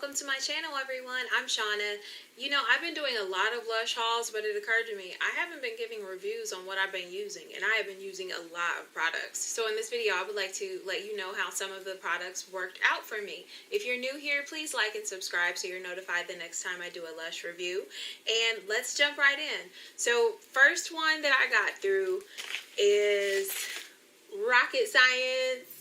welcome to my channel, everyone. I'm Shauna. You know, I've been doing a lot of Lush hauls, but it occurred to me I haven't been giving reviews on what I've been using, and I have been using a lot of products. So in this video, I would like to let you know how some of the products worked out for me. If you're new here, please like and subscribe so you're notified the next time I do a Lush review. And let's jump right in. So first one that I got through is Rocket Science.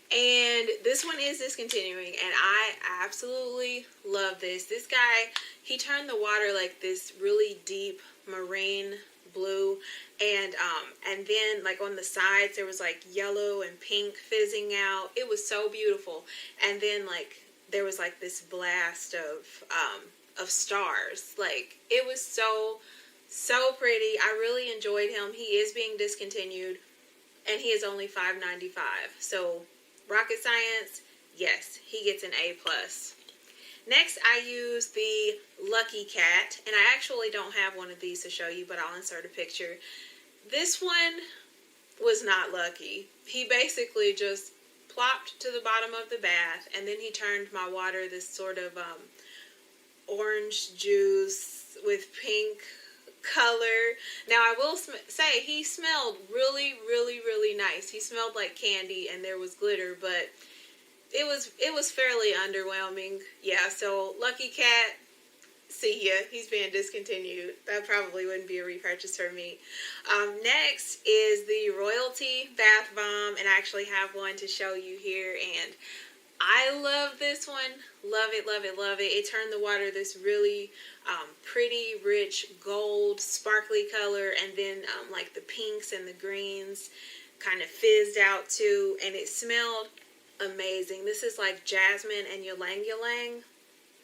And this one is discontinuing, and I absolutely love this. This guy, he turned the water like this really deep marine blue, and then like on the sides there was like yellow and pink fizzing out. It was so beautiful. And then like there was like this blast of stars. Like it was so pretty. I really enjoyed him. He is being discontinued, and he is only $5.95. So Rocket Science, yes, he gets an A+. Next, I use the Lucky Cat, and I actually don't have one of these to show you, but I'll insert a picture. This one was not lucky. He basically just plopped to the bottom of the bath, and then he turned my water this sort of orange juice with pink color. Now I will say he smelled really nice. He smelled like candy and there was glitter, but it was fairly underwhelming. Yeah, so Lucky Cat, see ya. He's being discontinued. That probably wouldn't be a repurchase for me. Next is the Royalty Bath Bomb, and I actually have one to show you here, and I love this one. Love it, love it, love it. It turned the water this really pretty, rich, gold, sparkly color, and then like the pinks and the greens kind of fizzed out too, and it smelled amazing. This is like jasmine and ylang ylang,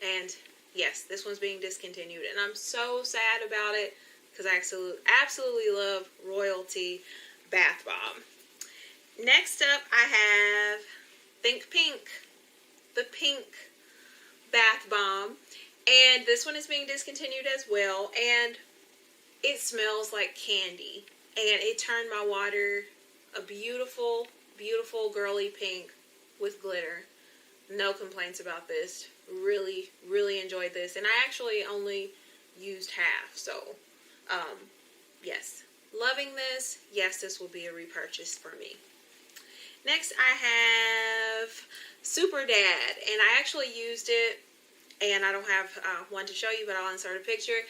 and yes, this one's being discontinued, and I'm so sad about it because I absolutely love Royalty Bath Bomb. Next up, I have Think Pink, the pink bath bomb, and this one is being discontinued as well, and it smells like candy, and it turned my water a beautiful girly pink with glitter. No complaints about this. Really enjoyed this, and I actually only used half, so yes, loving this. Yes, this will be a repurchase for me. Next, I have Superdad, and I actually used it, and I don't have one to show you, but I'll insert a picture.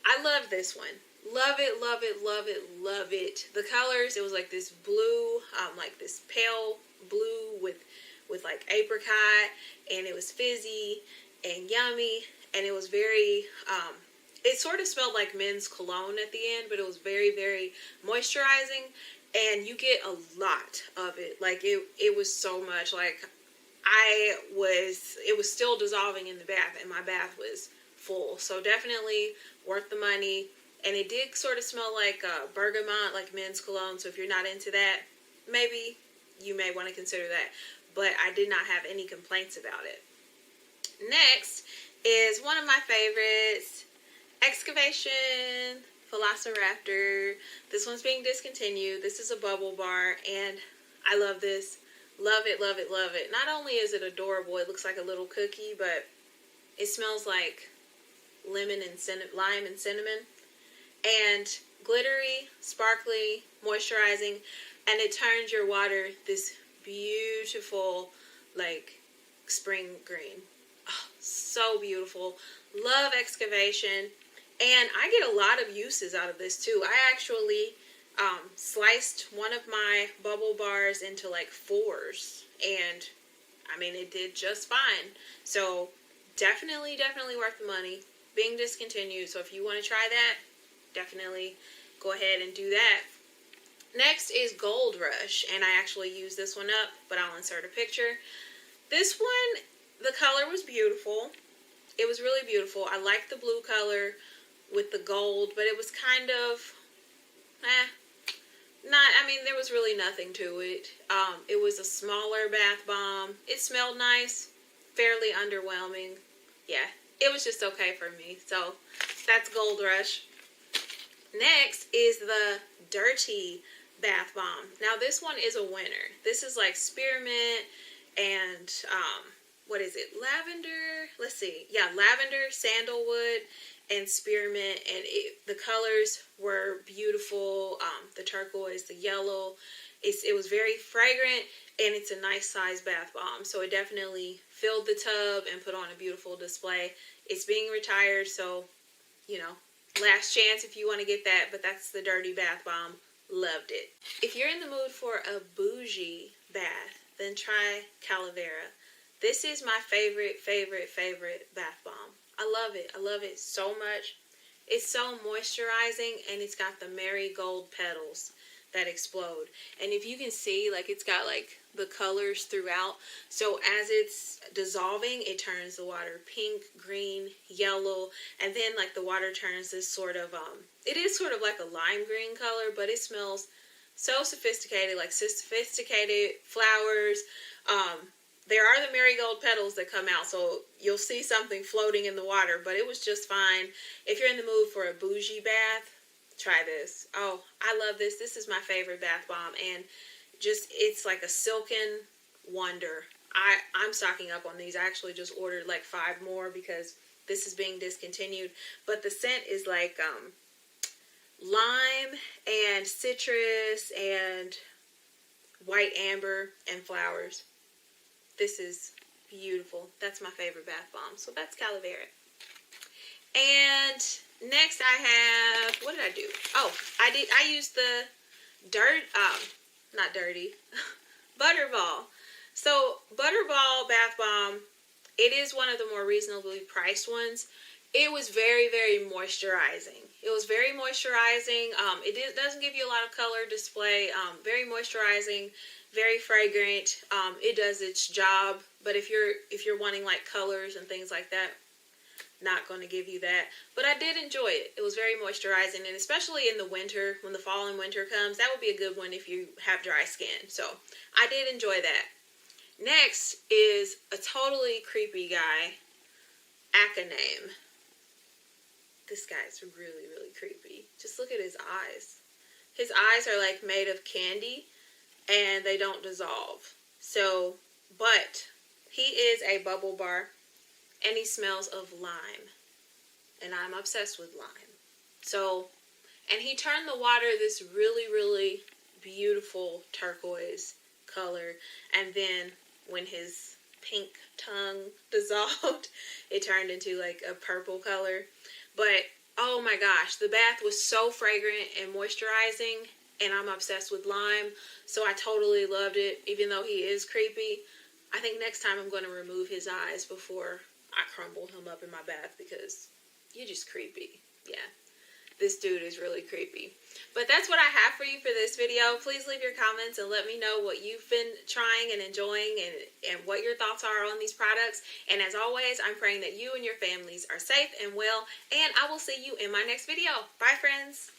I love this one. Love it, love it, love it, love it. The colors, it was like this blue, like this pale blue with like apricot, and it was fizzy and yummy, and it was very, it sort of smelled like men's cologne at the end, but it was very moisturizing. And you get a lot of it. Like it was so much. Like it was still dissolving in the bath, and my bath was full. So definitely worth the money. And it did sort of smell like bergamot, like men's cologne. So if you're not into that, maybe you may want to consider that. But I did not have any complaints about it. Next is one of my favorites, Excavation Velociraptor. This one's being discontinued. This is a bubble bar, and I love this. Love it, love it, love it. Not only is it adorable, it looks like a little cookie, but it smells like lime and cinnamon, and glittery, sparkly, moisturizing, and it turns your water this beautiful like spring green. Oh, so beautiful. Love Excavation. And I get a lot of uses out of this too. I actually sliced one of my bubble bars into like 4s, and I mean it did just fine. So definitely worth the money. Being discontinued, so if you want to try that, definitely go ahead and do that. Next is Goldrush, and I actually used this one up, but I'll insert a picture. This one, the color was beautiful. It was really beautiful. I liked the blue color with the gold, but it was kind of I mean there was really nothing to it. It was a smaller bath bomb. It smelled nice, fairly underwhelming. Yeah, it was just okay for me. So that's Goldrush. Next is the Dirty Bath Bomb. Now this one is a winner. This is like spearmint and what is it? Lavender. Let's see. Yeah, lavender, sandalwood, and spearmint. And the colors were beautiful. The turquoise, the yellow. It was very fragrant, and it's a nice size bath bomb. So it definitely filled the tub and put on a beautiful display. It's being retired, so, you know, last chance if you want to get that. But that's the Dirty Bath Bomb. Loved it. If you're in the mood for a bougie bath, then try Calavera. This is my favorite bath bomb. I love it. I love it so much. It's so moisturizing, and it's got the marigold petals that explode. And if you can see, like, it's got like the colors throughout. So as it's dissolving, it turns the water pink, green, yellow, and then like the water turns this sort of it is sort of like a lime green color, but it smells so sophisticated, like sophisticated flowers. There are the marigold petals that come out, so you'll see something floating in the water, but it was just fine. If you're in the mood for a bougie bath, try this. Oh, I love this. This is my favorite bath bomb, and just, it's like a silken wonder. I'm stocking up on these. I actually just ordered like 5 more because this is being discontinued, but the scent is like lime and citrus and white amber and flowers. This is beautiful. That's my favorite bath bomb. So that's Calavera. And next I have, what did I do? Oh, I used the not dirty, Butterball. So Butterball bath bomb, it is one of the more reasonably priced ones. It was very moisturizing. It was very moisturizing. It doesn't give you a lot of color display. Very moisturizing, very fragrant. It does its job. But if you're wanting like colors and things like that, not going to give you that. But I did enjoy it. It was very moisturizing, and especially in the winter, when the fall and winter comes, that would be a good one if you have dry skin. So I did enjoy that. Next is a totally creepy guy, Akaname. This guy's really creepy. Just look at his eyes. His eyes are like made of candy, and they don't dissolve. So, but he is a bubble bar, and he smells of lime, and I'm obsessed with lime. So, and he turned the water this really beautiful turquoise color, and then when his pink tongue dissolved, it turned into like a purple color. But oh my gosh, the bath was so fragrant and moisturizing, and I'm obsessed with lime, so I totally loved it. Even though he is creepy, I think next time I'm going to remove his eyes before I crumble him up in my bath, because you're just creepy. Yeah, this dude is really creepy. But that's what I have for you for this video. Please leave your comments and let me know what you've been trying and enjoying, and what your thoughts are on these products. And as always, I'm praying that you and your families are safe and well, and I will see you in my next video. Bye, friends.